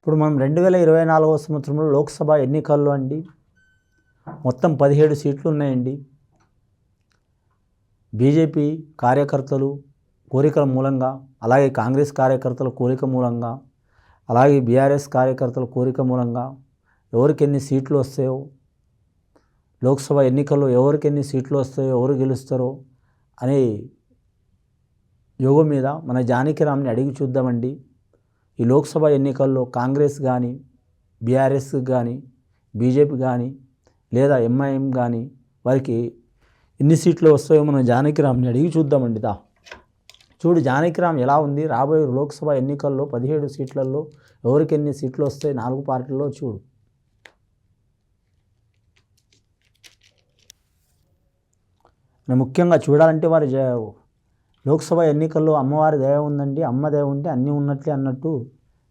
ఇప్పుడు మనం 2024 సంవత్సరంలో లోక్సభ ఎన్నికల్లో అండి మొత్తం 17 సీట్లు ఉన్నాయండి. బీజేపీ కార్యకర్తలు కోరికల మూలంగా, అలాగే కాంగ్రెస్ కార్యకర్తల కోరిక మూలంగా, అలాగే బీఆర్ఎస్ కార్యకర్తల కోరిక మూలంగా ఎవరికి ఎన్ని సీట్లు వస్తాయో, లోక్సభ ఎన్నికల్లో ఎవరికి ఎన్ని సీట్లు వస్తాయో, ఎవరు గెలుస్తారో అనే యోగం మీద మన జానకిరామ్ని అడిగి చూద్దామండి. ఈ లోక్సభ ఎన్నికల్లో కాంగ్రెస్ కానీ, బీఆర్ఎస్ కానీ, బీజేపీ కానీ లేదా ఎంఐఎం కానీ వారికి ఎన్ని సీట్లు వస్తాయో మనం జానకిరామ్ని అడిగి చూద్దామండి. చూడు జానకిరామ్ ఎలా ఉంది, రాబోయే లోక్సభ ఎన్నికల్లో 17 సీట్లలో ఎవరికి ఎన్ని సీట్లు వస్తాయి 4 పార్టీల్లో చూడు. ముఖ్యంగా చూడాలంటే వారి లోక్సభ ఎన్నికల్లో అమ్మవారి దయ ఉందండి. అమ్మ దయ ఉంటే అన్నీ ఉన్నట్లే అన్నట్టు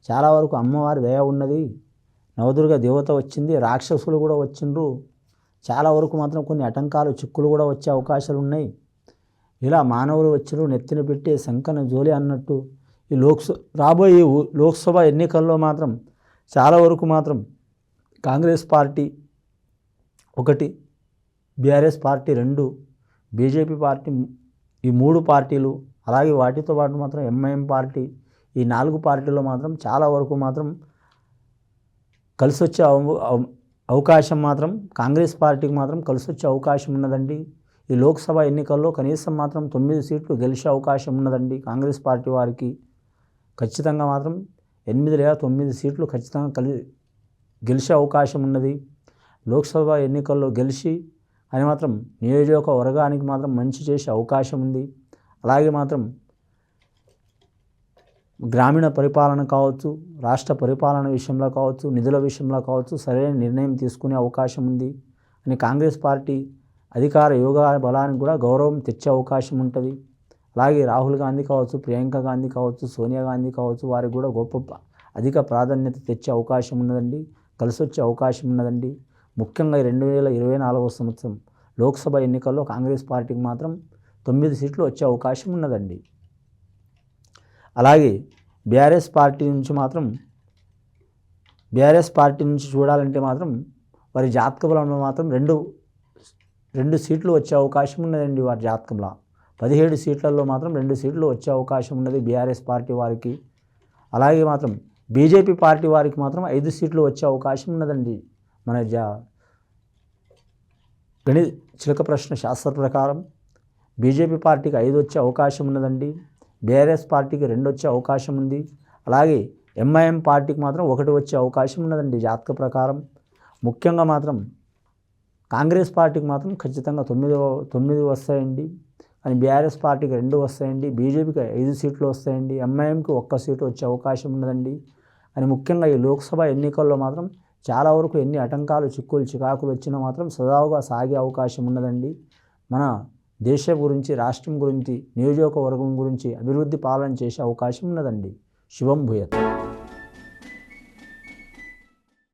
చాలా వరకు అమ్మవారి దయ ఉన్నది. నవదుర్గ దేవత వచ్చింది, రాక్షసులు కూడా వచ్చిండ్రు. చాలా వరకు మాత్రం కొన్ని ఆటంకాలు చిక్కులు కూడా వచ్చే అవకాశాలు ఉన్నాయి. ఇలా మానవులు వచ్చిన నెత్తిన పెట్టే శంకన జోలి అన్నట్టు ఈ రాబోయే లోక్సభ ఎన్నికల్లో మాత్రం చాలా వరకు మాత్రం Congress party 1, BRS party 2, BJP party ఈ 3 పార్టీలు, అలాగే వాటితో పాటు మాత్రం ఎంఐఎం పార్టీ ఈ 4 పార్టీల్లో మాత్రం చాలా వరకు మాత్రం కలిసి వచ్చే అవకాశం మాత్రం కాంగ్రెస్ పార్టీకి మాత్రం కలిసి వచ్చే అవకాశం ఉన్నదండి. ఈ లోక్సభ ఎన్నికల్లో కనీసం మాత్రం 9 సీట్లు గెలిచే అవకాశం ఉన్నదండి. కాంగ్రెస్ పార్టీ వారికి ఖచ్చితంగా మాత్రం 8 లేదా 9 సీట్లు ఖచ్చితంగా గెలిచే అవకాశం ఉన్నది. లోక్సభ ఎన్నికల్లో గెలిచి అని మాత్రం నియోజకవర్గానికి మాత్రం మంచి చేసే అవకాశం ఉంది. అలాగే మాత్రం గ్రామీణ పరిపాలన కావచ్చు, రాష్ట్ర పరిపాలన విషయంలో కావచ్చు, నిధుల విషయంలో కావచ్చు సరైన నిర్ణయం తీసుకునే అవకాశం ఉంది అని కాంగ్రెస్ పార్టీ అధికార యోగ బలానికి కూడా గౌరవం తెచ్చే అవకాశం ఉంటుంది. అలాగే రాహుల్ గాంధీ కావచ్చు, ప్రియాంక గాంధీ కావచ్చు, సోనియా గాంధీ కావచ్చు వారికి కూడా అధిక ప్రాధాన్యత తెచ్చే అవకాశం ఉన్నదండి. కలిసి వచ్చే అవకాశం ఉన్నదండి. ముఖ్యంగా 2024 సంవత్సరం లోక్సభ ఎన్నికల్లో కాంగ్రెస్ పార్టీకి మాత్రం 9 సీట్లు వచ్చే అవకాశం ఉన్నదండి. అలాగే బీఆర్ఎస్ పార్టీ నుంచి చూడాలంటే మాత్రం వారి జాతక బలంలో మాత్రం 2 సీట్లు వచ్చే అవకాశం ఉన్నదండి. వారి జాతకంలో 17 సీట్లలో మాత్రం 2 సీట్లు వచ్చే అవకాశం ఉన్నది బీఆర్ఎస్ పార్టీ వారికి. అలాగే మాత్రం బీజేపీ పార్టీ వారికి మాత్రం 5 సీట్లు వచ్చే అవకాశం ఉన్నదండి. మన గణిత చిలక ప్రశ్న శాస్త్ర ప్రకారం బీజేపీ పార్టీకి 5 వచ్చే అవకాశం ఉన్నదండి. బీఆర్ఎస్ పార్టీకి 2 వచ్చే అవకాశం ఉంది. అలాగే ఎంఐఎం పార్టీకి మాత్రం 1 వచ్చే అవకాశం ఉన్నదండి జాతక ప్రకారం. ముఖ్యంగా మాత్రం కాంగ్రెస్ పార్టీకి మాత్రం ఖచ్చితంగా 9 వస్తాయండి. కానీ బీఆర్ఎస్ పార్టీకి 2 వస్తాయండి. బీజేపీకి 5 సీట్లు వస్తాయండి. ఎంఐఎంకి 1 సీటు వచ్చే అవకాశం ఉన్నదండి. అని ముఖ్యంగా ఈ లోక్సభ ఎన్నికల్లో మాత్రం చాలా వరకు ఎన్ని ఆటంకాలు చిక్కులు చికాకులు వచ్చినా మాత్రం సజావుగా సాగే అవకాశం ఉన్నదండి. మన దేశం గురించి, రాష్ట్రం గురించి, నియోజకవర్గం గురించి అభివృద్ధి పాలన చేసే అవకాశం ఉన్నదండి. శుభం భూయత్.